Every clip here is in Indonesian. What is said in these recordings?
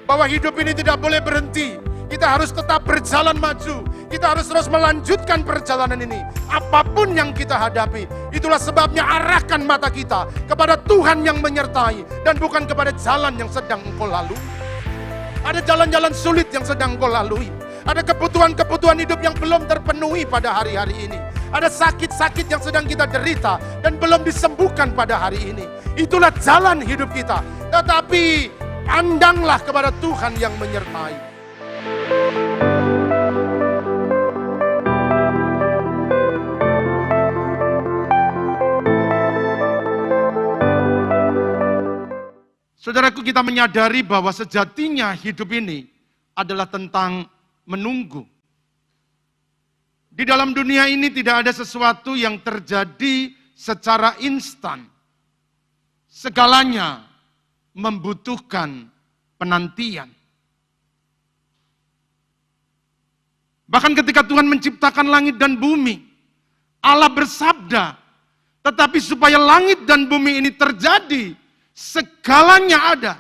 Bahwa hidup ini tidak boleh berhenti. Kita harus tetap berjalan maju. Kita harus terus melanjutkan perjalanan ini. Apapun yang kita hadapi. Itulah sebabnya arahkan mata kita kepada Tuhan yang menyertai. Dan bukan kepada jalan yang sedang engkau lalui. Ada jalan-jalan sulit yang sedang engkau lalui. Ada kebutuhan-kebutuhan hidup yang belum terpenuhi pada hari-hari ini. Ada sakit-sakit yang sedang kita derita dan belum disembuhkan pada hari ini. Itulah jalan hidup kita. Tetapi pandanglah kepada Tuhan yang menyertai. Saudaraku, kita menyadari bahwa sejatinya hidup ini adalah tentang menunggu. Di dalam dunia ini tidak ada sesuatu yang terjadi secara instan. Segalanya membutuhkan penantian. Bahkan ketika Tuhan menciptakan langit dan bumi, Allah bersabda, tetapi supaya langit dan bumi ini terjadi, segalanya ada,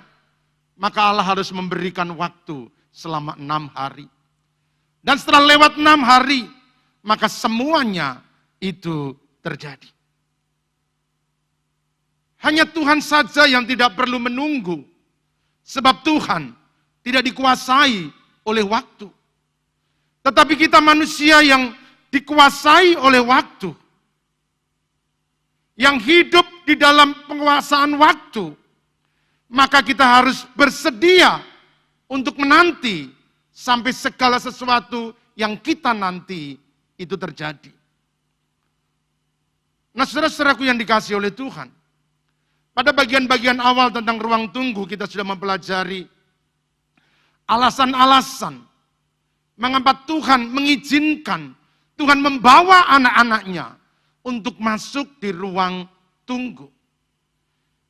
maka Allah harus memberikan waktu selama 6 hari. Dan setelah lewat 6 hari, maka semuanya itu terjadi. Hanya Tuhan saja yang tidak perlu menunggu, sebab Tuhan tidak dikuasai oleh waktu. Tetapi kita manusia yang dikuasai oleh waktu, yang hidup di dalam penguasaan waktu, maka kita harus bersedia untuk menanti sampai segala sesuatu yang kita nanti itu terjadi. Nah, saudara-saudaraku yang dikasihi oleh Tuhan, pada bagian-bagian awal tentang ruang tunggu kita sudah mempelajari alasan-alasan mengapa Tuhan mengizinkan, Tuhan membawa anak-anaknya untuk masuk di ruang tunggu.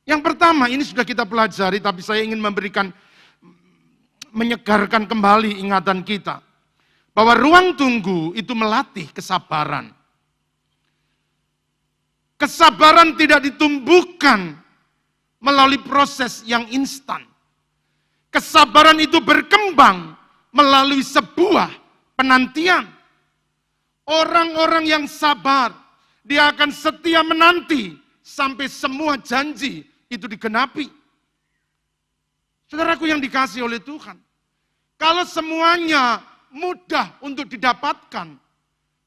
Yang pertama, ini sudah kita pelajari, tapi saya ingin menyegarkan kembali ingatan kita. Bahwa ruang tunggu itu melatih kesabaran. Kesabaran tidak ditumbuhkan melalui proses yang instan. Kesabaran itu berkembang melalui sebuah penantian. Orang-orang yang sabar, dia akan setia menanti sampai semua janji itu digenapi. Saudaraku yang dikasihi oleh Tuhan, kalau semuanya mudah untuk didapatkan,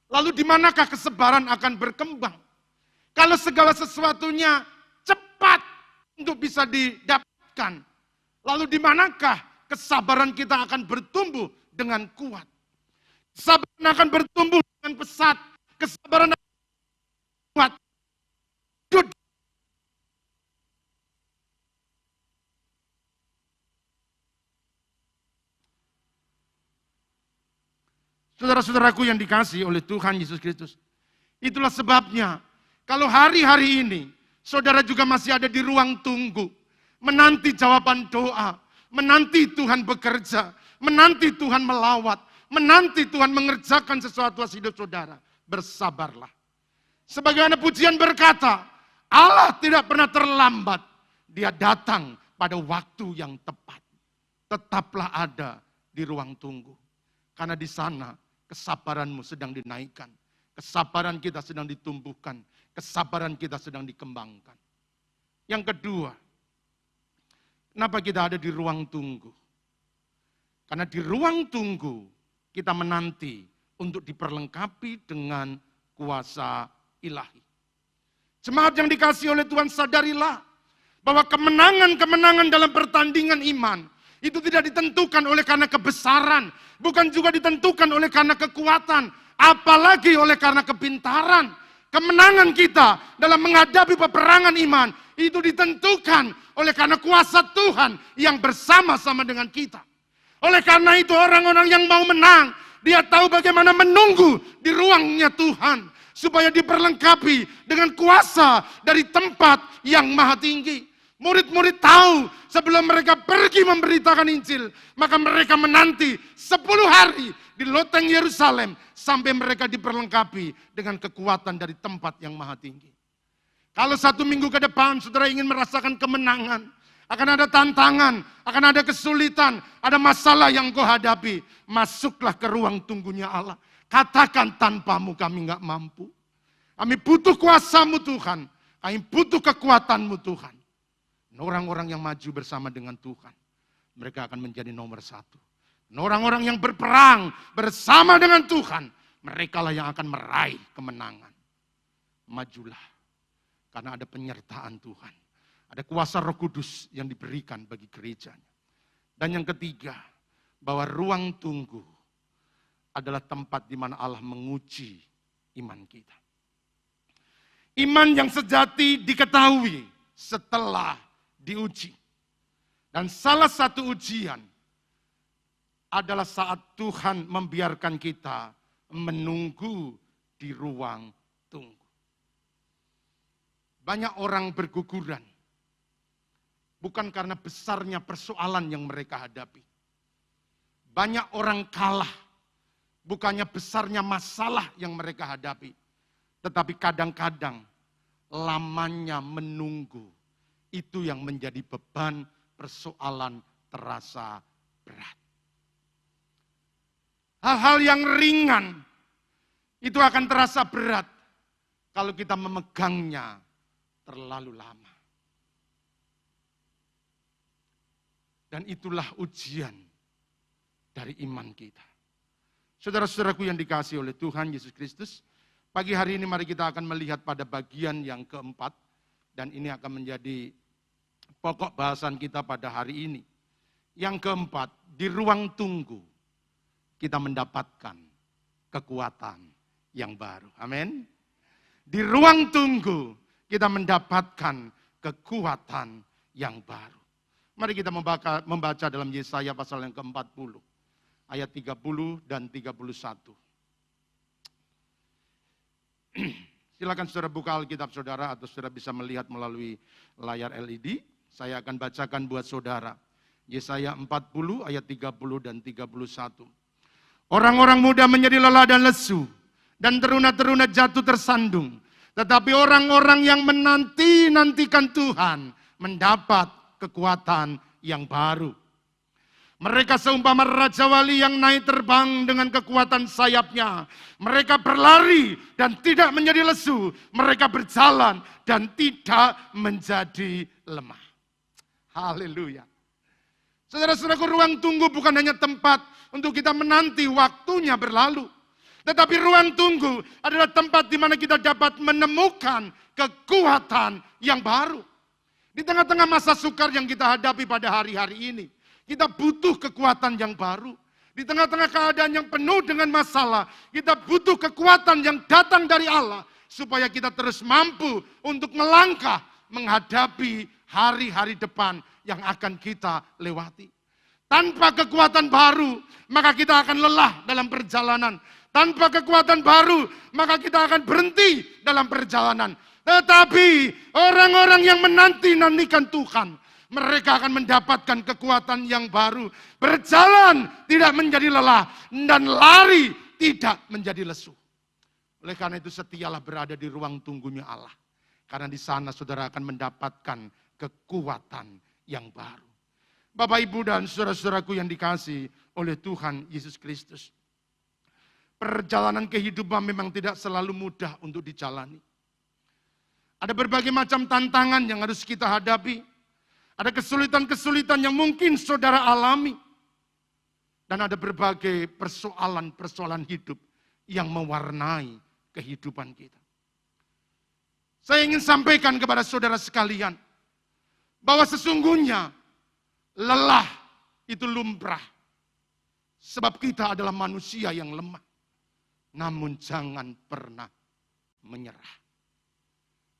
lalu di manakah kesabaran akan berkembang? Kalau segala sesuatunya cepat untuk bisa didapatkan, lalu di manakah kesabaran kita akan bertumbuh dengan kuat? Kesabaran akan bertumbuh dengan pesat. Kesabaran akan kuat. Saudara-saudaraku yang dikasihi oleh Tuhan Yesus Kristus. Itulah sebabnya, kalau hari-hari ini, saudara juga masih ada di ruang tunggu. Menanti jawaban doa. Menanti Tuhan bekerja, menanti Tuhan melawat, menanti Tuhan mengerjakan sesuatu atas hidup saudara. Bersabarlah. Sebagaimana pujian berkata, Allah tidak pernah terlambat. Dia datang pada waktu yang tepat. Tetaplah ada di ruang tunggu. Karena di sana kesabaranmu sedang dinaikkan. Kesabaran kita sedang ditumbuhkan. Kesabaran kita sedang dikembangkan. Yang kedua, kenapa kita ada di ruang tunggu? Karena di ruang tunggu kita menanti untuk diperlengkapi dengan kuasa ilahi. Jemaat yang dikasihi oleh Tuhan, sadarilah bahwa kemenangan-kemenangan dalam pertandingan iman itu tidak ditentukan oleh karena kebesaran, bukan juga ditentukan oleh karena kekuatan, apalagi oleh karena kepintaran. Kemenangan kita dalam menghadapi peperangan iman itu ditentukan oleh karena kuasa Tuhan yang bersama-sama dengan kita. Oleh karena itu orang-orang yang mau menang, dia tahu bagaimana menunggu di ruangnya Tuhan. supaya diperlengkapi dengan kuasa dari tempat yang maha tinggi. Murid-murid tahu sebelum mereka pergi memberitakan Injil, maka mereka menanti 10 hari di loteng Yerusalem sampai mereka diperlengkapi dengan kekuatan dari tempat yang maha tinggi. Kalau 1 minggu ke depan saudara ingin merasakan kemenangan, akan ada tantangan, akan ada kesulitan, ada masalah yang kau hadapi. Masuklah ke ruang tunggunya Allah. Katakan, tanpamu kami nggak mampu. Kami butuh kuasa-Mu Tuhan. Kami butuh kekuatan-Mu Tuhan. Orang-orang yang maju bersama dengan Tuhan, mereka akan menjadi nomor 1. Orang-orang yang berperang bersama dengan Tuhan, merekalah yang akan meraih kemenangan. Majulah, karena ada penyertaan Tuhan. Ada kuasa Roh Kudus yang diberikan bagi gerejanya. Dan yang ketiga, bahwa ruang tunggu adalah tempat di mana Allah menguji iman kita. Iman yang sejati diketahui setelah diuji. Dan salah satu ujian adalah saat Tuhan membiarkan kita menunggu di ruang tunggu. Banyak orang berguguran. Bukan karena besarnya persoalan yang mereka hadapi. Banyak orang kalah. Bukannya besarnya masalah yang mereka hadapi. Tetapi kadang-kadang lamanya menunggu. Itu yang menjadi beban, persoalan terasa berat. Hal-hal yang ringan itu akan terasa berat kalau kita memegangnya terlalu lama. Dan itulah ujian dari iman kita. Saudara-saudaraku yang dikasihi oleh Tuhan Yesus Kristus, pagi hari ini mari kita akan melihat pada bagian yang keempat, dan ini akan menjadi pokok bahasan kita pada hari ini. Yang keempat, di ruang tunggu kita mendapatkan kekuatan yang baru. Amin. Di ruang tunggu kita mendapatkan kekuatan yang baru. Mari kita membaca dalam Yesaya pasal yang ke-40, ayat 30 dan 31. Silakan saudara buka Alkitab saudara, atau saudara bisa melihat melalui layar LED. Saya akan bacakan buat saudara. Yesaya 40 ayat 30 dan 31. Orang-orang muda menjadi lelah dan lesu, dan teruna-teruna jatuh tersandung. Tetapi orang-orang yang menanti-nantikan Tuhan mendapat kekuatan yang baru. Mereka seumpama Raja Wali yang naik terbang dengan kekuatan sayapnya. Mereka berlari dan tidak menjadi lesu. Mereka berjalan dan tidak menjadi lemah. Haleluya. Saudara-saudaraku, ruang tunggu bukan hanya tempat untuk kita menanti waktunya berlalu. Tetapi ruang tunggu adalah tempat di mana kita dapat menemukan kekuatan yang baru. Di tengah-tengah masa sukar yang kita hadapi pada hari-hari ini, kita butuh kekuatan yang baru. Di tengah-tengah keadaan yang penuh dengan masalah, kita butuh kekuatan yang datang dari Allah, supaya kita terus mampu untuk melangkah menghadapi hari-hari depan yang akan kita lewati. Tanpa kekuatan baru, maka kita akan lelah dalam perjalanan. Tanpa kekuatan baru, maka kita akan berhenti dalam perjalanan. Tetapi orang-orang yang menanti-nantikan Tuhan, mereka akan mendapatkan kekuatan yang baru. Berjalan tidak menjadi lelah, dan lari tidak menjadi lesu. Oleh karena itu setialah berada di ruang tunggunya Allah. Karena di sana saudara akan mendapatkan kekuatan yang baru. Bapak, Ibu, dan saudara-saudaraku yang dikasihi oleh Tuhan Yesus Kristus. Perjalanan kehidupan memang tidak selalu mudah untuk dijalani. Ada berbagai macam tantangan yang harus kita hadapi. Ada kesulitan-kesulitan yang mungkin saudara alami. Dan ada berbagai persoalan-persoalan hidup yang mewarnai kehidupan kita. Saya ingin sampaikan kepada saudara sekalian, bahwa sesungguhnya lelah itu lumrah. Sebab kita adalah manusia yang lemah. Namun jangan pernah menyerah.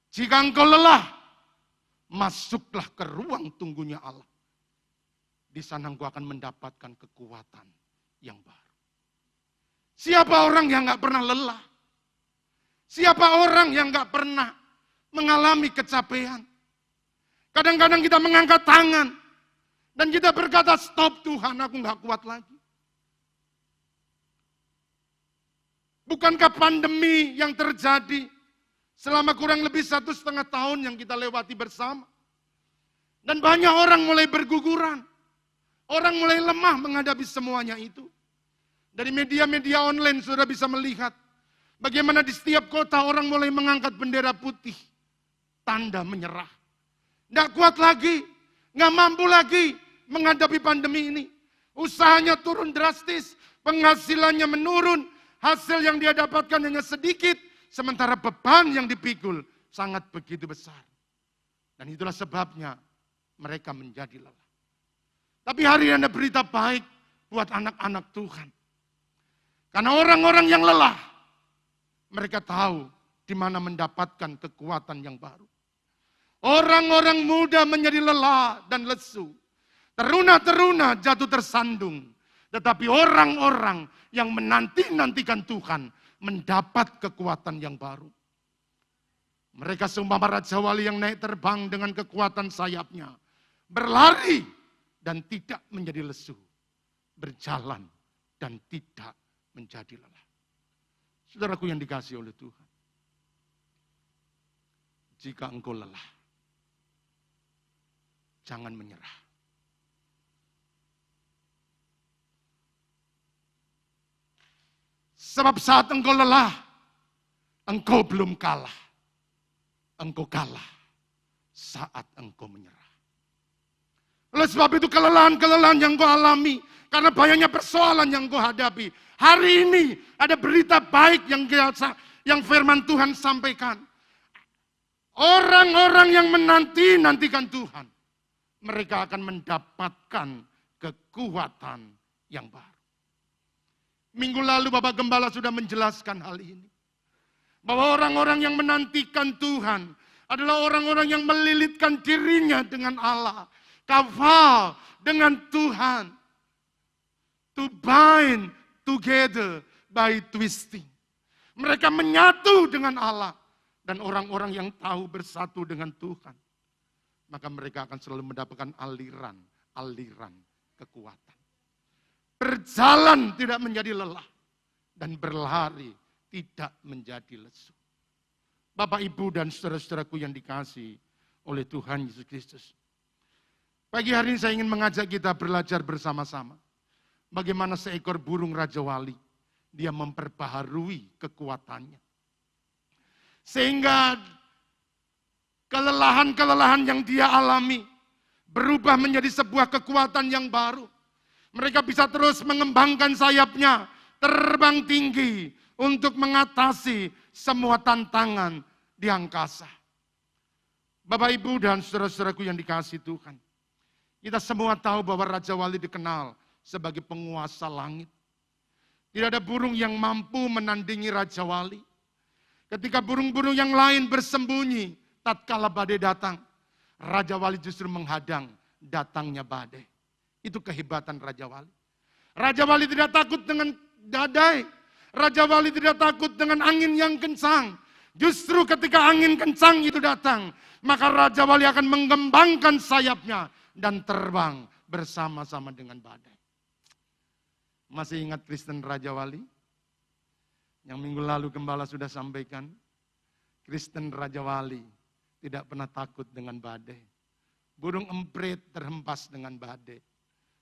Jika engkau lelah, masuklah ke ruang tunggunya Allah. Di sana engkau akan mendapatkan kekuatan yang baru. Siapa orang yang gak pernah lelah? Siapa orang yang gak pernah mengalami kecapean? Kadang-kadang kita mengangkat tangan dan kita berkata, stop Tuhan, aku gak kuat lagi. Bukankah pandemi yang terjadi selama kurang lebih 1,5 tahun yang kita lewati bersama? Dan banyak orang mulai berguguran. Orang mulai lemah menghadapi semuanya itu. Dari media-media online sudah bisa melihat bagaimana di setiap kota orang mulai mengangkat bendera putih. Tanda menyerah. Nggak kuat lagi, nggak mampu lagi menghadapi pandemi ini. Usahanya turun drastis, penghasilannya menurun, hasil yang dia dapatkan hanya sedikit, sementara beban yang dipikul sangat begitu besar. Dan itulah sebabnya mereka menjadi lelah. Tapi hari ini ada berita baik buat anak-anak Tuhan. Karena orang-orang yang lelah, mereka tahu di mana mendapatkan kekuatan yang baru. Orang-orang muda menjadi lelah dan lesu. Teruna-teruna jatuh tersandung. Tetapi orang-orang yang menanti-nantikan Tuhan mendapat kekuatan yang baru. Mereka seumpama Raja Wali yang naik terbang dengan kekuatan sayapnya. Berlari dan tidak menjadi lesu. Berjalan dan tidak menjadi lelah. Saudaraku yang dikasihi oleh Tuhan. Jika engkau lelah, jangan menyerah. Sebab saat engkau lelah, engkau belum kalah. Engkau kalah saat engkau menyerah. Oleh sebab itu kelelahan-kelelahan yang engkau alami, karena banyaknya persoalan yang engkau hadapi. Hari ini ada berita baik yang firman Tuhan sampaikan. Orang-orang yang menanti-nantikan Tuhan, mereka akan mendapatkan kekuatan yang baru. Minggu lalu Bapak Gembala sudah menjelaskan hal ini. Bahwa orang-orang yang menantikan Tuhan adalah orang-orang yang melilitkan dirinya dengan Allah. Kafal dengan Tuhan. To bind together by twisting. Mereka menyatu dengan Allah. Dan orang-orang yang tahu bersatu dengan Tuhan. Maka mereka akan selalu mendapatkan aliran kekuatan. Berjalan tidak menjadi lelah. Dan berlari tidak menjadi lesu. Bapak, Ibu, dan saudara-saudaraku yang dikasihi oleh Tuhan Yesus Kristus. Pagi hari ini saya ingin mengajak kita belajar bersama-sama. Bagaimana seekor burung Raja Wali. Dia memperbaharui kekuatannya. Sehingga kelelahan-kelelahan yang dia alami berubah menjadi sebuah kekuatan yang baru. Mereka bisa terus mengembangkan sayapnya, terbang tinggi untuk mengatasi semua tantangan di angkasa. Bapak, Ibu, dan saudara-saudaraku yang dikasihi Tuhan. Kita semua tahu bahwa Raja Wali dikenal sebagai penguasa langit. Tidak ada burung yang mampu menandingi Raja Wali. Ketika burung-burung yang lain bersembunyi, tatkala badai datang, Raja Wali justru menghadang datangnya badai. Itu kehebatan Raja Wali. Raja Wali tidak takut dengan badai. Raja Wali tidak takut dengan angin yang kencang. Justru ketika angin kencang itu datang, maka Raja Wali akan mengembangkan sayapnya dan terbang bersama-sama dengan badai. Masih ingat Kristen Raja Wali? Yang minggu lalu Gembala sudah sampaikan, Kristen Raja Wali tidak pernah takut dengan badai. Burung emprit terhempas dengan badai.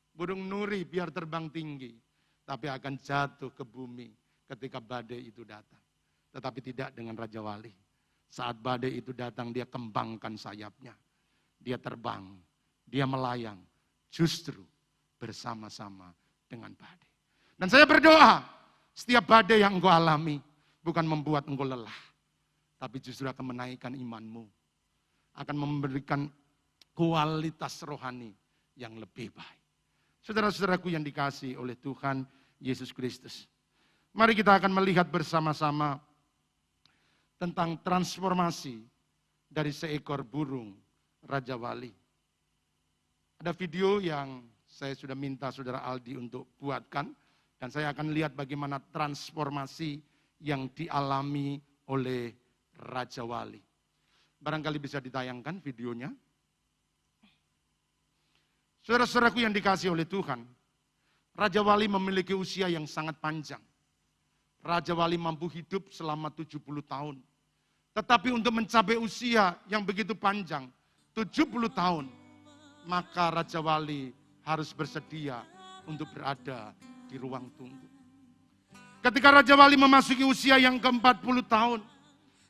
Burung nuri biar terbang tinggi, tapi akan jatuh ke bumi ketika badai itu datang. Tetapi tidak dengan Raja Wali. Saat badai itu datang, dia kembangkan sayapnya. Dia terbang, dia melayang, justru bersama-sama dengan badai. Dan saya berdoa, setiap badai yang engkau alami bukan membuat engkau lelah, tapi justru akan menaikkan imanmu. Akan memberikan kualitas rohani yang lebih baik. Saudara-saudaraku yang dikasihi oleh Tuhan Yesus Kristus. Mari kita akan melihat bersama-sama tentang transformasi dari seekor burung Raja Wali. Ada video yang saya sudah minta saudara Aldi untuk buatkan. Dan saya akan lihat bagaimana transformasi yang dialami oleh Raja Wali. Barangkali bisa ditayangkan videonya. Saudara-saudaraku yang dikasihi oleh Tuhan, Raja Wali memiliki usia yang sangat panjang. Raja Wali mampu hidup selama 70 tahun. Tetapi untuk mencapai usia yang begitu panjang, 70 tahun, maka Raja Wali harus bersedia untuk berada di ruang tunggu. Ketika Raja Wali memasuki usia yang ke-40 tahun,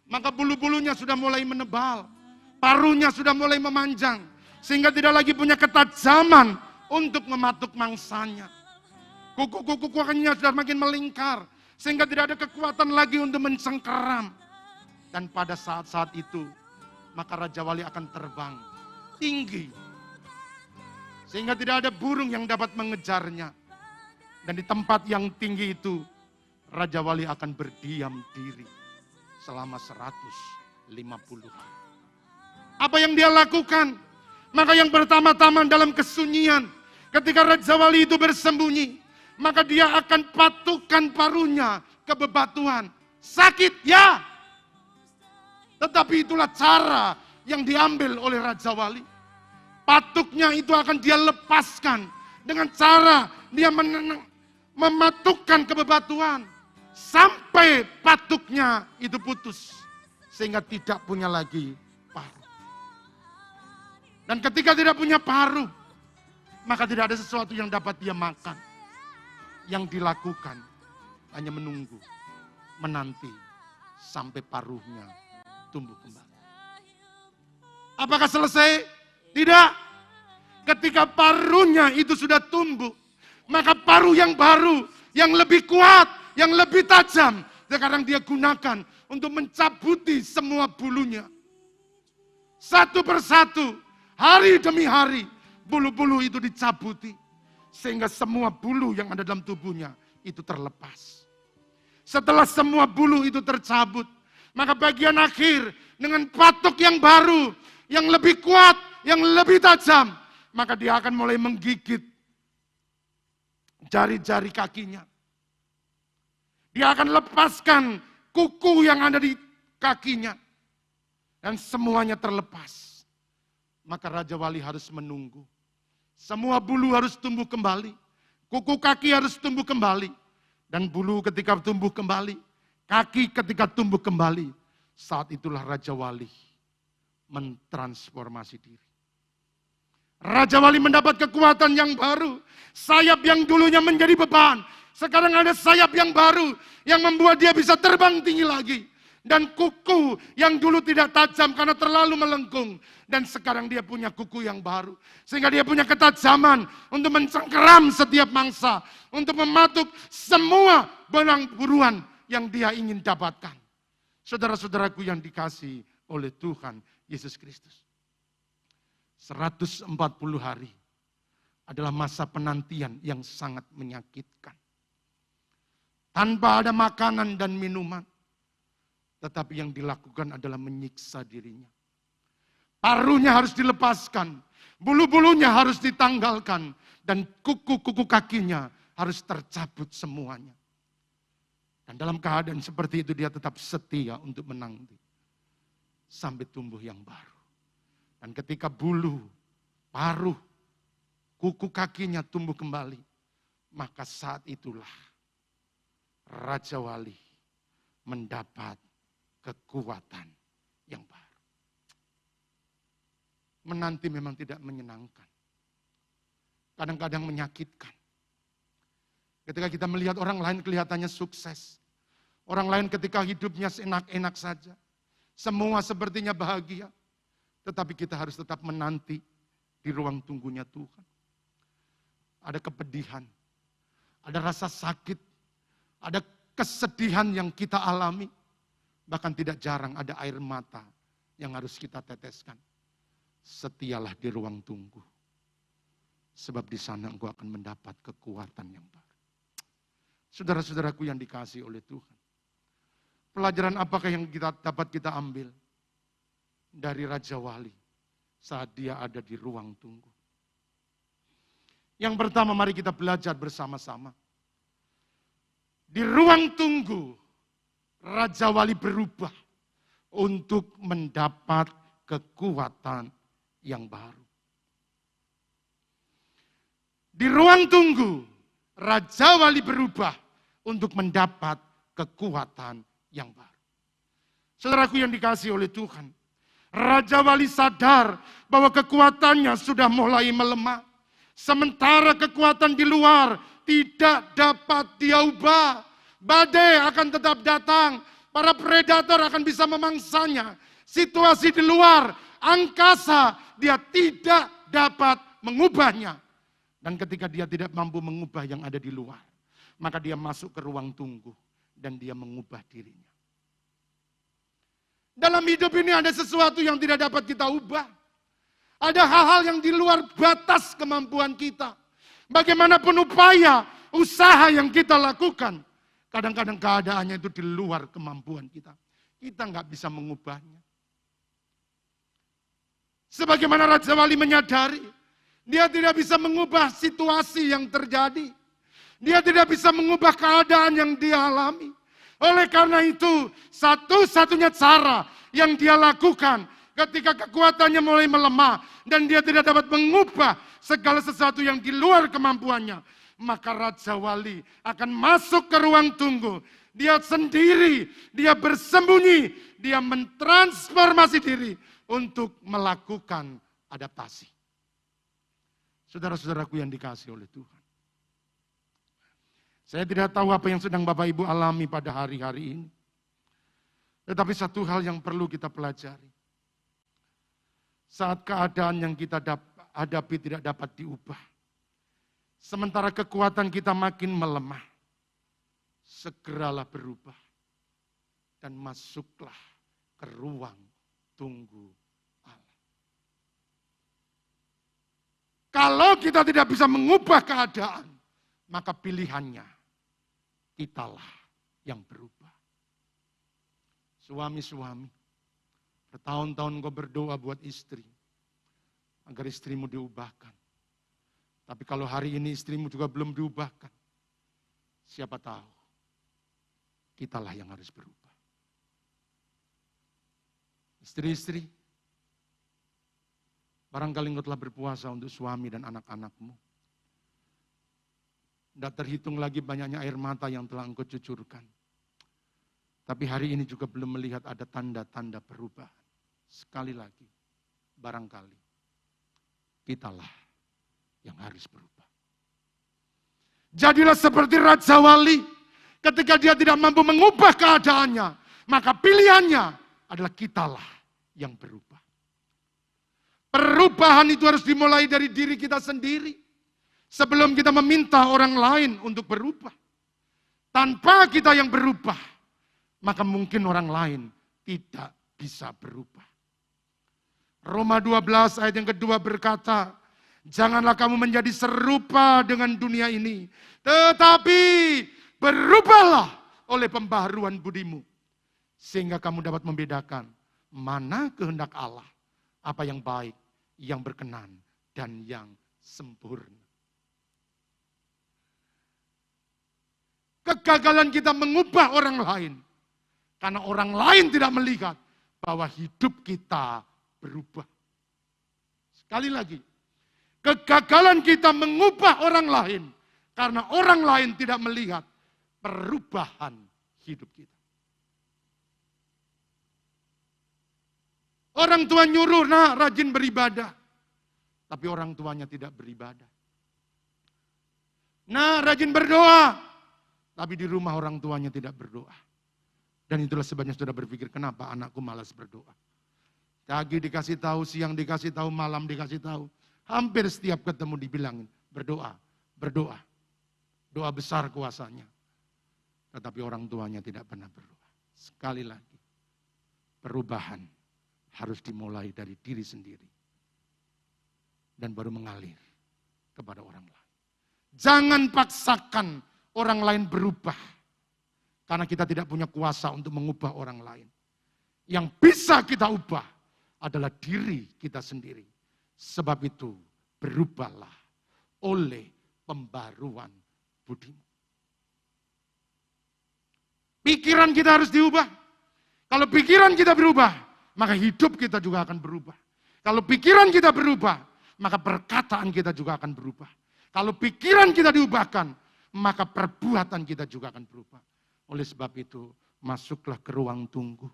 maka bulu-bulunya sudah mulai menebal, paruhnya sudah mulai memanjang, sehingga tidak lagi punya ketajaman untuk mematuk mangsanya. Kuku-kuku kakinya sudah makin melingkar, sehingga tidak ada kekuatan lagi untuk mencengkeram. Dan pada saat-saat itu, maka Raja Wali akan terbang tinggi, sehingga tidak ada burung yang dapat mengejarnya. Dan di tempat yang tinggi itu, Raja Wali akan berdiam diri selama 150 hari. Apa yang dia lakukan? Maka yang pertama-tama dalam kesunyian, ketika Raja Wali itu bersembunyi, maka dia akan patukkan paruhnya ke bebatuan. Sakit ya, tetapi itulah cara yang diambil oleh Raja Wali. Patuknya itu akan dia lepaskan dengan cara dia mematukkan ke bebatuan. Sampai patuknya itu putus. Sehingga tidak punya lagi paruh. Dan ketika tidak punya paruh, maka tidak ada sesuatu yang dapat dia makan. Yang dilakukan hanya menunggu, menanti sampai paruhnya tumbuh kembali. Apakah selesai? Tidak. Ketika paruhnya itu sudah tumbuh, maka paruh yang baru, yang lebih kuat, yang lebih tajam, sekarang dia gunakan untuk mencabuti semua bulunya. Satu persatu, hari demi hari, bulu-bulu itu dicabuti. Sehingga semua bulu yang ada dalam tubuhnya itu terlepas. Setelah semua bulu itu tercabut, maka bagian akhir dengan patuk yang baru, yang lebih kuat, yang lebih tajam, maka dia akan mulai menggigit jari-jari kakinya. Dia akan lepaskan kuku yang ada di kakinya. Dan semuanya terlepas. Maka Raja Wali harus menunggu. Semua bulu harus tumbuh kembali. Kuku kaki harus tumbuh kembali. Dan bulu ketika tumbuh kembali, kaki ketika tumbuh kembali, saat itulah Raja Wali mentransformasi diri. Raja Wali mendapat kekuatan yang baru. Sayap yang dulunya menjadi beban, sekarang ada sayap yang baru yang membuat dia bisa terbang tinggi lagi. Dan kuku yang dulu tidak tajam karena terlalu melengkung. Dan sekarang dia punya kuku yang baru. Sehingga dia punya ketajaman untuk mencengkeram setiap mangsa. Untuk mematuk semua benang buruan yang dia ingin dapatkan. Saudara-saudaraku yang dikasihi oleh Tuhan Yesus Kristus. 140 hari adalah masa penantian yang sangat menyakitkan. Tanpa ada makanan dan minuman. Tetapi yang dilakukan adalah menyiksa dirinya. Paruhnya harus dilepaskan. Bulu-bulunya harus ditanggalkan. Dan kuku-kuku kakinya harus tercabut semuanya. Dan dalam keadaan seperti itu dia tetap setia untuk menanti. Sampai tumbuh yang baru. Dan ketika bulu, paruh, kuku kakinya tumbuh kembali. Maka saat itulah Raja Wali mendapat kekuatan yang baru. Menanti memang tidak menyenangkan. Kadang-kadang menyakitkan. Ketika kita melihat orang lain kelihatannya sukses. Orang lain ketika hidupnya seenak-enak saja. Semua sepertinya bahagia. Tetapi kita harus tetap menanti di ruang tunggunya Tuhan. Ada kepedihan. Ada rasa sakit. Ada kesedihan yang kita alami. Bahkan tidak jarang ada air mata yang harus kita teteskan. Setialah di ruang tunggu. Sebab di sana engkau akan mendapat kekuatan yang baru. Saudara-saudaraku yang dikasihi oleh Tuhan. Pelajaran apakah yang dapat kita ambil dari Raja Wali saat dia ada di ruang tunggu? Yang pertama, mari kita belajar bersama-sama. Di ruang tunggu, Raja Wali berubah untuk mendapat kekuatan yang baru. Di ruang tunggu, Raja Wali berubah untuk mendapat kekuatan yang baru. Saudaraku yang dikasihi oleh Tuhan, Raja Wali sadar bahwa kekuatannya sudah mulai melemah. Sementara kekuatan di luar tidak dapat dia ubah. Badai akan tetap datang, para predator akan bisa memangsanya. Situasi di luar, angkasa, dia tidak dapat mengubahnya. Dan ketika dia tidak mampu mengubah yang ada di luar, maka dia masuk ke ruang tunggu dan dia mengubah dirinya. Dalam hidup ini ada sesuatu yang tidak dapat kita ubah. Ada hal-hal yang di luar batas kemampuan kita. Bagaimanapun upaya, usaha yang kita lakukan, kadang-kadang keadaannya itu di luar kemampuan kita. Kita nggak bisa mengubahnya. Sebagaimana Raja Wali menyadari, dia tidak bisa mengubah situasi yang terjadi. Dia tidak bisa mengubah keadaan yang dia alami. Oleh karena itu, satu-satunya cara yang dia lakukan ketika kekuatannya mulai melemah dan dia tidak dapat mengubah segala sesuatu yang di luar kemampuannya, maka Raja Wali akan masuk ke ruang tunggu. Dia sendiri, dia bersembunyi, dia mentransformasi diri untuk melakukan adaptasi. Saudara-saudaraku yang dikasihi oleh Tuhan. Saya tidak tahu apa yang sedang Bapak Ibu alami pada hari-hari ini. Tetapi satu hal yang perlu kita pelajari. Saat keadaan yang kita hadapi tidak dapat diubah. Sementara kekuatan kita makin melemah. Segeralah berubah. Dan masuklah ke ruang tunggu Allah. Kalau kita tidak bisa mengubah keadaan, maka pilihannya kitalah yang berubah. Suami-suami, bertahun-tahun kau berdoa buat istri, agar istrimu diubahkan. Tapi kalau hari ini istrimu juga belum diubahkan, siapa tahu, kitalah yang harus berubah. Istri-istri, barangkali engkau telah berpuasa untuk suami dan anak-anakmu. Tidak terhitung lagi banyaknya air mata yang telah engkau cucurkan. Tapi hari ini juga belum melihat ada tanda-tanda perubahan. Sekali lagi, barangkali kitalah yang harus berubah. Jadilah seperti Raja Wali. Ketika dia tidak mampu mengubah keadaannya, maka pilihannya adalah kitalah yang berubah. Perubahan itu harus dimulai dari diri kita sendiri. Sebelum kita meminta orang lain untuk berubah. Tanpa kita yang berubah, maka mungkin orang lain tidak bisa berubah. Roma 12 ayat yang kedua berkata, janganlah kamu menjadi serupa dengan dunia ini, tetapi berubahlah oleh pembaharuan budimu. Sehingga kamu dapat membedakan mana kehendak Allah, apa yang baik, yang berkenan, dan yang sempurna. Kegagalan kita mengubah orang lain, karena orang lain tidak melihat bahwa hidup kita berubah. Sekali lagi, kegagalan kita mengubah orang lain, karena orang lain tidak melihat perubahan hidup kita. Orang tua nyuruh, nah rajin beribadah. Tapi orang tuanya tidak beribadah. Nah rajin berdoa. Tapi di rumah orang tuanya tidak berdoa. Dan itulah sebabnya saudara berpikir, kenapa anakku malas berdoa. Pagi dikasih tahu, siang dikasih tahu, malam dikasih tahu. Hampir setiap ketemu dibilangin, berdoa, berdoa. Doa besar kuasanya. Tetapi orang tuanya tidak pernah berdoa. Sekali lagi, perubahan harus dimulai dari diri sendiri. Dan baru mengalir kepada orang lain. Jangan paksakan orang lain berubah. Karena kita tidak punya kuasa untuk mengubah orang lain. Yang bisa kita ubah adalah diri kita sendiri. Sebab itu berubahlah oleh pembaruan budimu. Pikiran kita harus diubah. Kalau pikiran kita berubah, maka hidup kita juga akan berubah. Kalau pikiran kita berubah, maka perkataan kita juga akan berubah. Kalau pikiran kita diubahkan, maka perbuatan kita juga akan berubah. Oleh sebab itu, masuklah ke ruang tunggu.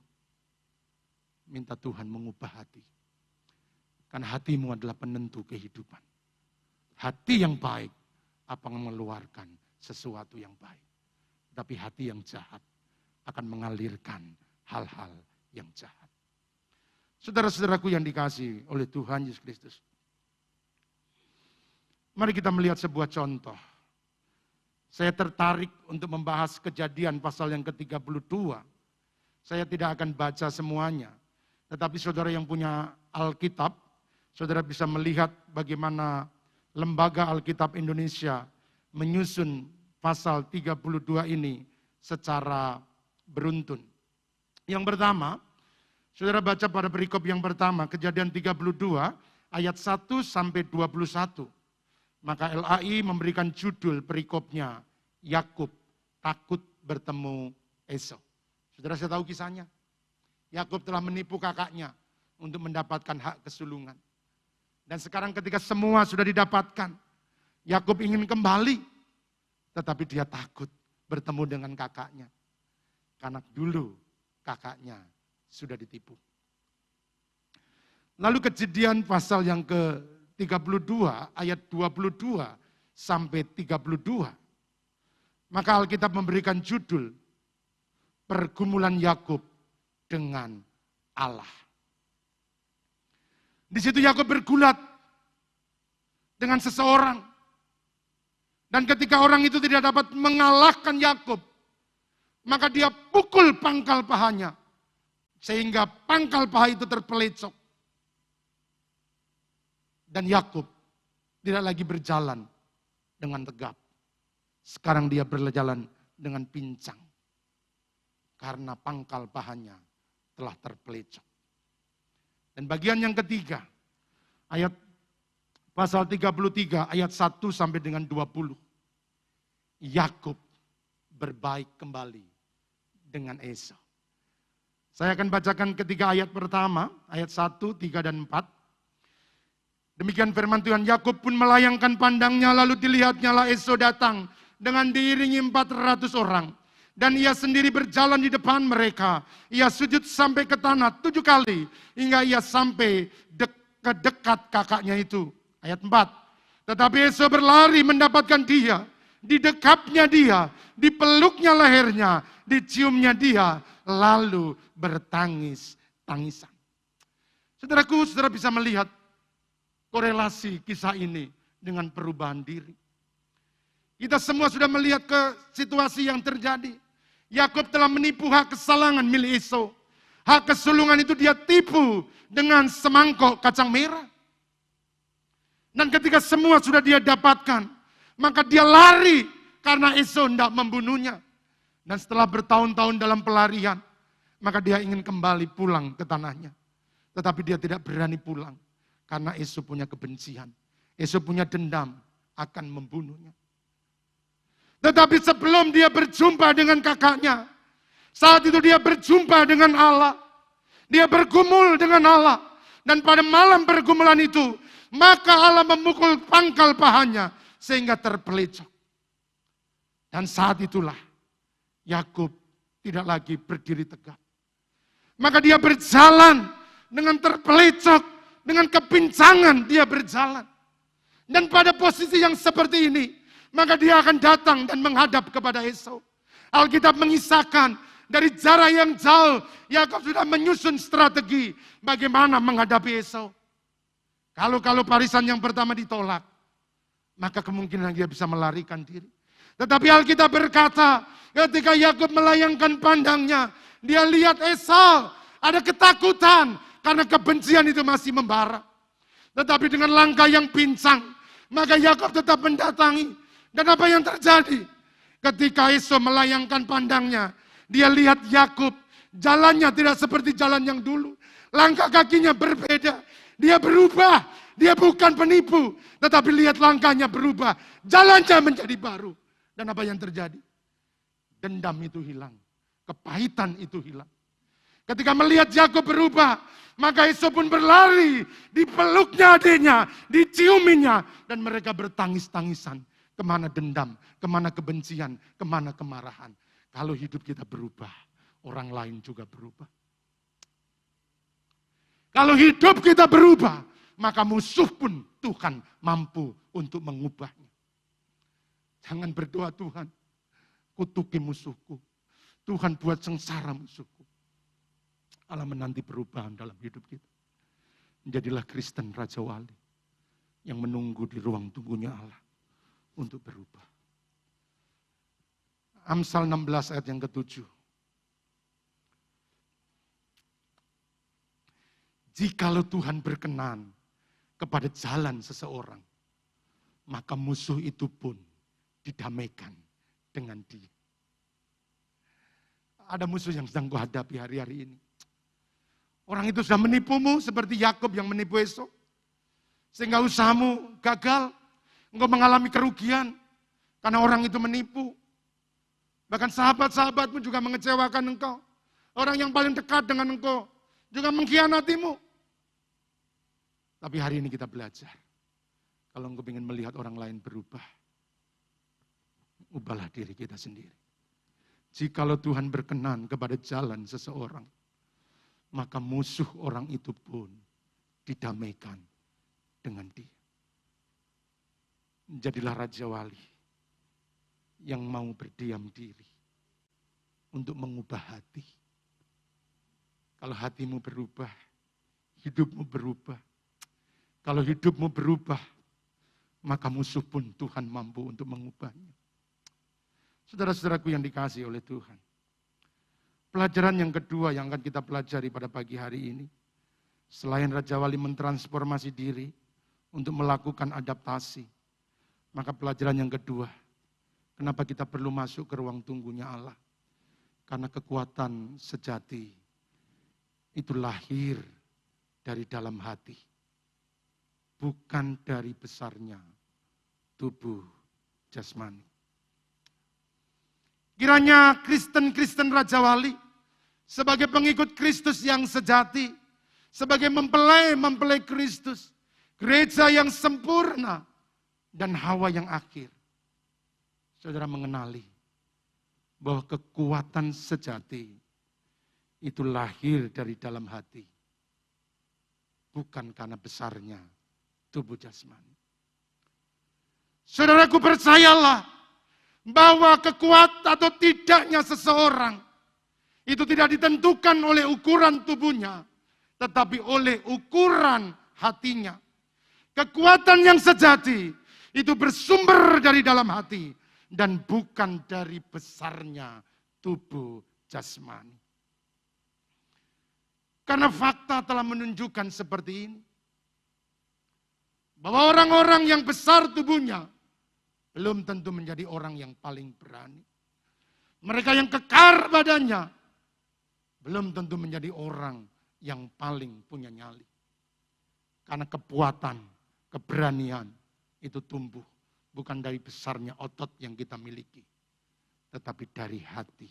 Minta Tuhan mengubah hati. Karena hatimu adalah penentu kehidupan. Hati yang baik akan mengeluarkan sesuatu yang baik. Tapi hati yang jahat akan mengalirkan hal-hal yang jahat. Saudara-saudaraku yang dikasihi oleh Tuhan Yesus Kristus. Mari kita melihat sebuah contoh. Saya tertarik untuk membahas Kejadian pasal yang ke-32. Saya tidak akan baca semuanya. Tetapi saudara yang punya Alkitab, saudara bisa melihat bagaimana Lembaga Alkitab Indonesia menyusun pasal 32 ini secara beruntun. Yang pertama, saudara baca pada perikop yang pertama, Kejadian 32 ayat 1 sampai 21. Maka LAI memberikan judul perikopnya, Yakub takut bertemu Esau. Saudara, saya tahu kisahnya. Yakub telah menipu kakaknya untuk mendapatkan hak kesulungan. Dan sekarang ketika semua sudah didapatkan, Yakub ingin kembali. Tetapi dia takut bertemu dengan kakaknya. Karena dulu kakaknya sudah ditipu. Lalu Kejadian pasal yang ke-32 ayat 22 sampai 32. Maka Alkitab memberikan judul Pergumulan Yakub dengan Allah. Di situ Yakub bergulat dengan seseorang. Dan ketika orang itu tidak dapat mengalahkan Yakub, maka dia pukul pangkal pahanya. Sehingga pangkal paha itu terpelecok. Dan Yakub tidak lagi berjalan dengan tegap. Sekarang dia berjalan dengan pincang. Karena pangkal pahanya telah terpelecok. Dan bagian yang ketiga, ayat pasal 33 ayat 1 sampai dengan 20. Yakub berbaik kembali dengan Esau. Saya akan bacakan ketiga ayat pertama, ayat 1, 3, dan 4. Demikian firman Tuhan, Yakub pun melayangkan pandangnya, lalu dilihatnya lah Esau datang dengan diiringi 400 orang. Dan ia sendiri berjalan di depan mereka. Ia sujud sampai ke tanah 7 kali, hingga ia sampai dekat kakaknya itu. Ayat 4. Tetapi Esau berlari mendapatkan dia, didekapnya dia, dipeluknya lehernya, diciumnya dia, lalu bertangis-tangisan. Saudaraku, saudara bisa melihat korelasi kisah ini dengan perubahan diri. Kita semua sudah melihat ke situasi yang terjadi. Yakub telah menipu hak kesalangan milik Esau. Hak kesulungan itu dia tipu dengan semangkok kacang merah. Dan ketika semua sudah dia dapatkan, maka dia lari karena Esau hendak membunuhnya. Dan setelah bertahun-tahun dalam pelarian, maka dia ingin kembali pulang ke tanahnya. Tetapi dia tidak berani pulang karena Esau punya kebencian. Esau punya dendam akan membunuhnya. Tetapi sebelum dia berjumpa dengan kakaknya, saat itu dia berjumpa dengan Allah. Dia bergumul dengan Allah. Dan pada malam pergumulan itu, maka Allah memukul pangkal pahanya sehingga terpelecok. Dan saat itulah Yakub tidak lagi berdiri tegak. Maka dia berjalan dengan terpelecok, dengan kepincangan dia berjalan. Dan pada posisi yang seperti ini, maka dia akan datang dan menghadap kepada Esau. Alkitab mengisahkan dari jarak yang jauh, Yakub sudah menyusun strategi bagaimana menghadapi Esau. Kalau barisan yang pertama ditolak, maka kemungkinan dia bisa melarikan diri. Tetapi Alkitab berkata, ketika Yakub melayangkan pandangnya, dia lihat Esau ada ketakutan karena kebencian itu masih membara. Tetapi dengan langkah yang pincang, maka Yakub tetap mendatangi. Dan apa yang terjadi? Ketika Esau melayangkan pandangnya, dia lihat Yakub, jalannya tidak seperti jalan yang dulu. Langkah kakinya berbeda. Dia berubah, dia bukan penipu, tetapi lihat langkahnya berubah, jalannya menjadi baru. Dan apa yang terjadi? Dendam itu hilang, kepahitan itu hilang. Ketika melihat Yakub berubah, maka Esau pun berlari, dipeluknya adiknya, diciuminya, dan mereka bertangis-tangisan. Kemana dendam, kemana kebencian, kemana kemarahan. Kalau hidup kita berubah, orang lain juga berubah. Kalau hidup kita berubah, maka musuh pun Tuhan mampu untuk mengubahnya. Jangan berdoa, Tuhan, kutuki musuhku. Tuhan buat sengsara musuhku. Allah menanti perubahan dalam hidup kita. Menjadilah Kristen Raja Wali yang menunggu di ruang tunggunya Allah untuk berubah. Amsal 16 ayat yang ke-7. Jikalau Tuhan berkenan kepada jalan seseorang, maka musuh itu pun didamaikan dengan dia. Ada musuh yang sedang kau hadapi hari-hari ini. Orang itu sudah menipumu seperti Yakub yang menipu Esau. Sehingga usahamu gagal, engkau mengalami kerugian karena orang itu menipu. Bahkan sahabat-sahabatmu juga mengecewakan engkau. Orang yang paling dekat dengan engkau juga mengkhianatimu. Tapi hari ini kita belajar. Kalau engkau ingin melihat orang lain berubah, ubahlah diri kita sendiri. Jikalau Tuhan berkenan kepada jalan seseorang, maka musuh orang itu pun didamaikan dengan dia. Jadilah Raja Wali yang mau berdiam diri untuk mengubah hati. Kalau hatimu berubah, hidupmu berubah. Kalau hidupmu berubah, maka musuh pun Tuhan mampu untuk mengubahnya. Saudara-saudaraku yang dikasihi oleh Tuhan. Pelajaran yang kedua yang akan kita pelajari pada pagi hari ini. Selain Raja Wali mentransformasi diri untuk melakukan adaptasi. Maka pelajaran yang kedua, kenapa kita perlu masuk ke ruang tunggunya Allah. Karena kekuatan sejati itu lahir dari dalam hati. Bukan dari besarnya tubuh jasmani. Kiranya Kristen-Kristen Raja Wali sebagai pengikut Kristus yang sejati, sebagai mempelai Kristus, gereja yang sempurna dan Hawa yang akhir. Saudara mengenali bahwa kekuatan sejati itu lahir dari dalam hati. Bukan karena besarnya tubuh jasmani. Saudaraku, percayalah bahwa kekuatan atau tidaknya seseorang itu tidak ditentukan oleh ukuran tubuhnya, tetapi oleh ukuran hatinya. Kekuatan yang sejati itu bersumber dari dalam hati dan bukan dari besarnya tubuh jasmani. Karena fakta telah menunjukkan seperti ini. Bahwa orang-orang yang besar tubuhnya belum tentu menjadi orang yang paling berani. Mereka yang kekar badannya belum tentu menjadi orang yang paling punya nyali. Karena kekuatan, keberanian itu tumbuh bukan dari besarnya otot yang kita miliki, tetapi dari hati.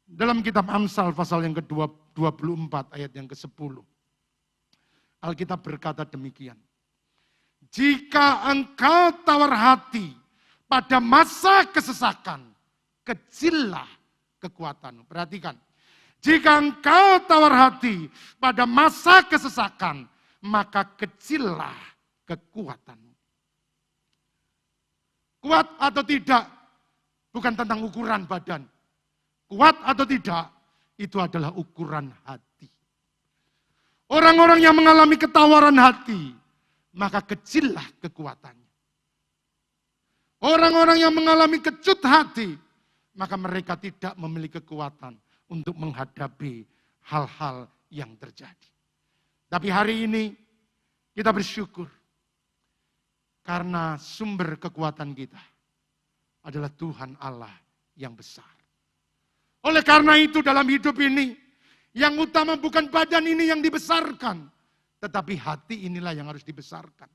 Dalam kitab Amsal pasal yang ke-24 ayat yang ke-10. Alkitab berkata demikian. Jika engkau tawar hati pada masa kesesakan, kecillah kekuatanmu. Perhatikan. Jika engkau tawar hati pada masa kesesakan, maka kecillah kekuatanmu. Kuat atau tidak, bukan tentang ukuran badan. Kuat atau tidak, itu adalah ukuran hati. Orang-orang yang mengalami ketawaran hati, maka kecillah kekuatannya. Orang-orang yang mengalami kecut hati, maka mereka tidak memiliki kekuatan untuk menghadapi hal-hal yang terjadi. Tapi hari ini kita bersyukur karena sumber kekuatan kita adalah Tuhan Allah yang besar. Oleh karena itu dalam hidup ini, yang utama bukan badan ini yang dibesarkan, tetapi hati inilah yang harus dibesarkan.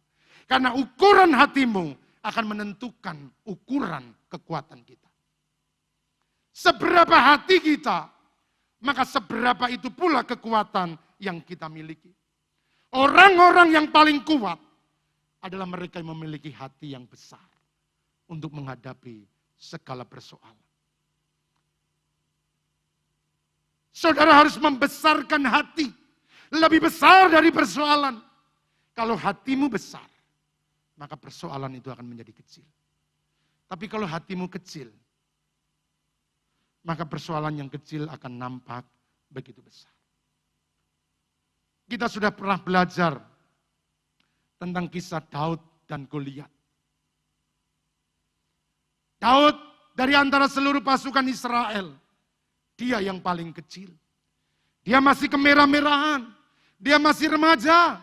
Karena ukuran hatimu akan menentukan ukuran kekuatan kita. Seberapa hati kita, maka seberapa itu pula kekuatan yang kita miliki. Orang-orang yang paling kuat adalah mereka yang memiliki hati yang besar untuk menghadapi segala persoalan. Saudara harus membesarkan hati, lebih besar dari persoalan. Kalau hatimu besar, maka persoalan itu akan menjadi kecil. Tapi kalau hatimu kecil, maka persoalan yang kecil akan nampak begitu besar. Kita sudah pernah belajar tentang kisah Daud dan Goliat. Daud dari antara seluruh pasukan Israel, dia yang paling kecil. Dia masih kemerah-merahan. Dia masih remaja.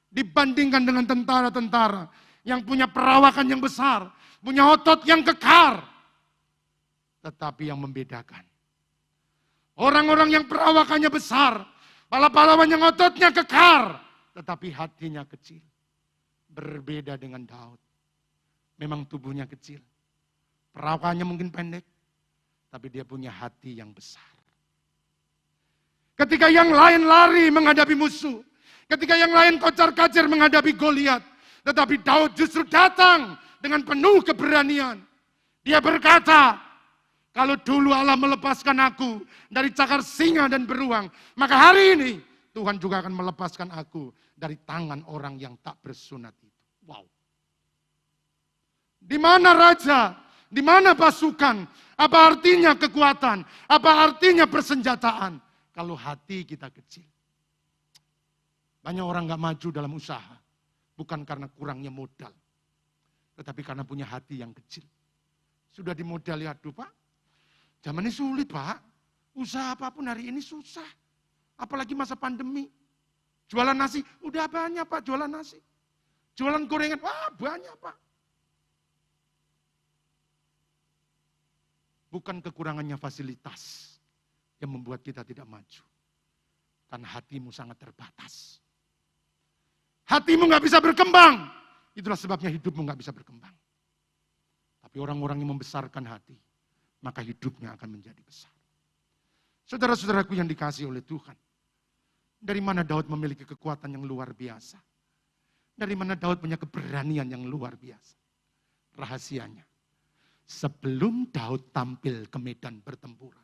Dibandingkan dengan tentara-tentara yang punya perawakan yang besar. Punya otot yang kekar. Tetapi yang membedakan. Orang-orang yang perawakannya besar. Pahlawan yang ototnya kekar. Tetapi hatinya kecil. Berbeda dengan Daud. Memang tubuhnya kecil. Perawakannya mungkin pendek. Tapi dia punya hati yang besar. Ketika yang lain lari menghadapi musuh. Ketika yang lain kocar-kacir menghadapi Goliat. Tetapi Daud justru datang dengan penuh keberanian. Dia berkata, kalau dulu Allah melepaskan aku dari cakar singa dan beruang. Maka hari ini Tuhan juga akan melepaskan aku dari tangan orang yang tak bersunat itu. Wow. Di mana raja? Di mana pasukan? Apa artinya kekuatan? Apa artinya persenjataan? Kalau hati kita kecil. Banyak orang gak maju dalam usaha. Bukan karena kurangnya modal. Tetapi karena punya hati yang kecil. Sudah dimodali, aduh Pak. Zaman ini sulit Pak. Usaha apapun hari ini susah. Apalagi masa pandemi. Jualan nasi, udah banyak Pak jualan nasi. Jualan gorengan, wah banyak Pak. Bukan kekurangannya fasilitas yang membuat kita tidak maju. Karena hatimu sangat terbatas. Hatimu gak bisa berkembang. Itulah sebabnya hidupmu gak bisa berkembang. Tapi orang-orang yang membesarkan hati, maka hidupnya akan menjadi besar. Saudara-saudaraku yang dikasihi oleh Tuhan. Dari mana Daud memiliki kekuatan yang luar biasa? Dari mana Daud punya keberanian yang luar biasa? Rahasianya. Sebelum Daud tampil ke medan pertempuran,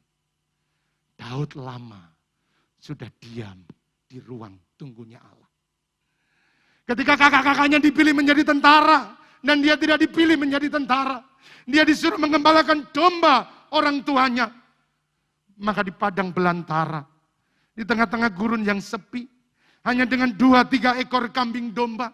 Daud lama sudah diam di ruang tunggunya Allah. Ketika kakak-kakaknya dipilih menjadi tentara, dan dia tidak dipilih menjadi tentara, dia disuruh mengembalakan domba orang tuanya. Maka di padang belantara, di tengah-tengah gurun yang sepi, hanya dengan 2-3 ekor kambing domba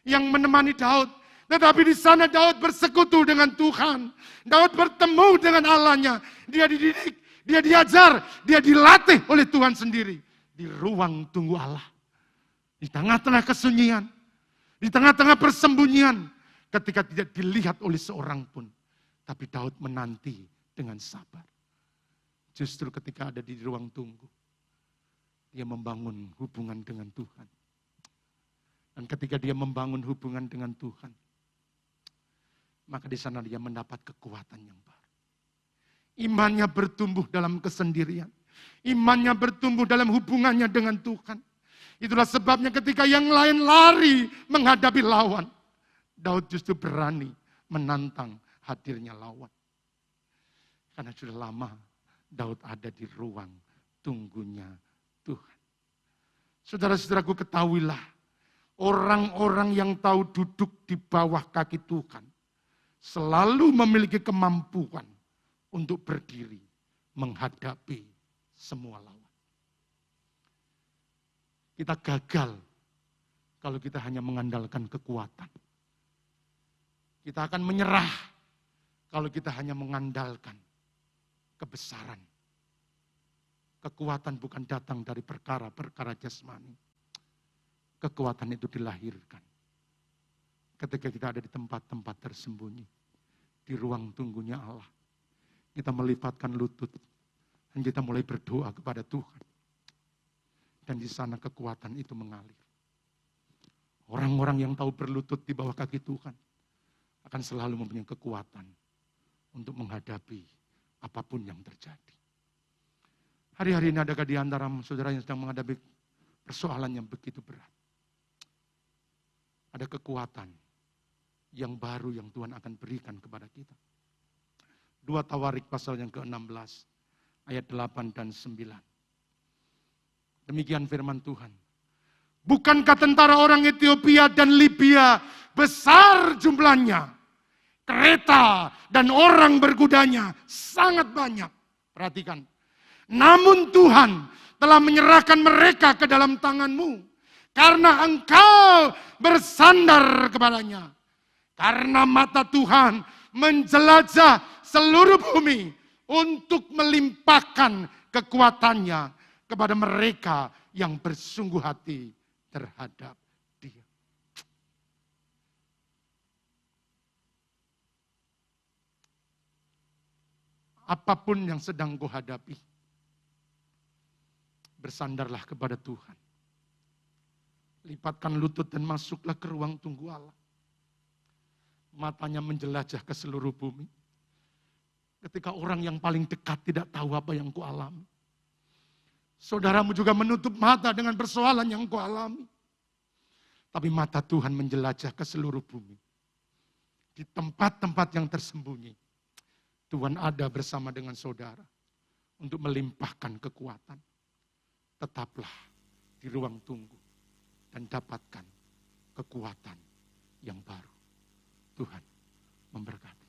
yang menemani Daud. Tetapi di sana Daud bersekutu dengan Tuhan. Daud bertemu dengan Allahnya. Dia dididik, dia diajar, dia dilatih oleh Tuhan sendiri. Di ruang tunggu Allah. Di tengah-tengah kesunyian. Di tengah-tengah persembunyian. Ketika tidak dilihat oleh seorang pun. Tapi Daud menanti dengan sabar. Justru ketika ada di ruang tunggu. Dia membangun hubungan dengan Tuhan. Dan ketika dia membangun hubungan dengan Tuhan. Maka di sana dia mendapat kekuatan yang baru. Imannya bertumbuh dalam kesendirian. Imannya bertumbuh dalam hubungannya dengan Tuhan. Itulah sebabnya ketika yang lain lari menghadapi lawan. Daud justru berani menantang hadirnya lawan. Karena sudah lama Daud ada di ruang tunggunya Tuhan. Saudara-saudaraku ketahuilah. Orang-orang yang tahu duduk di bawah kaki Tuhan. Selalu memiliki kemampuan untuk berdiri menghadapi semua lawan. Kita gagal kalau kita hanya mengandalkan kekuatan. Kita akan menyerah kalau kita hanya mengandalkan kebesaran. Kekuatan bukan datang dari perkara-perkara jasmani. Kekuatan itu dilahirkan ketika kita ada di tempat-tempat tersembunyi, di ruang tunggunya Allah. Kita melipatkan lutut, dan kita mulai berdoa kepada Tuhan. Dan di sana kekuatan itu mengalir. Orang-orang yang tahu berlutut di bawah kaki Tuhan, akan selalu mempunyai kekuatan untuk menghadapi apapun yang terjadi. Hari-hari ini adakah di antara saudara yang sedang menghadapi persoalan yang begitu berat? Ada kekuatan yang baru yang Tuhan akan berikan kepada kita. 2 Tawarik pasal yang ke-16, ayat 8 dan 9. Demikian firman Tuhan. Bukankah tentara orang Ethiopia dan Libya besar jumlahnya? Kereta dan orang berkudanya sangat banyak. Perhatikan. Namun Tuhan telah menyerahkan mereka ke dalam tanganmu. Karena engkau bersandar kepadanya. Karena mata Tuhan menjelajah seluruh bumi untuk melimpahkan kekuatannya kepada mereka yang bersungguh hati terhadap Dia. Apapun yang sedang kau hadapi, bersandarlah kepada Tuhan. Lipatkan lutut dan masuklah ke ruang tunggu Allah. Matanya menjelajah ke seluruh bumi. Ketika orang yang paling dekat tidak tahu apa yang kau alami. Saudaramu juga menutup mata dengan persoalan yang kau alami. Tapi mata Tuhan menjelajah ke seluruh bumi. Di tempat-tempat yang tersembunyi. Tuhan ada bersama dengan saudara. Untuk melimpahkan kekuatan. Tetaplah di ruang tunggu. Dan dapatkan kekuatan yang baru. Tuhan memberkati.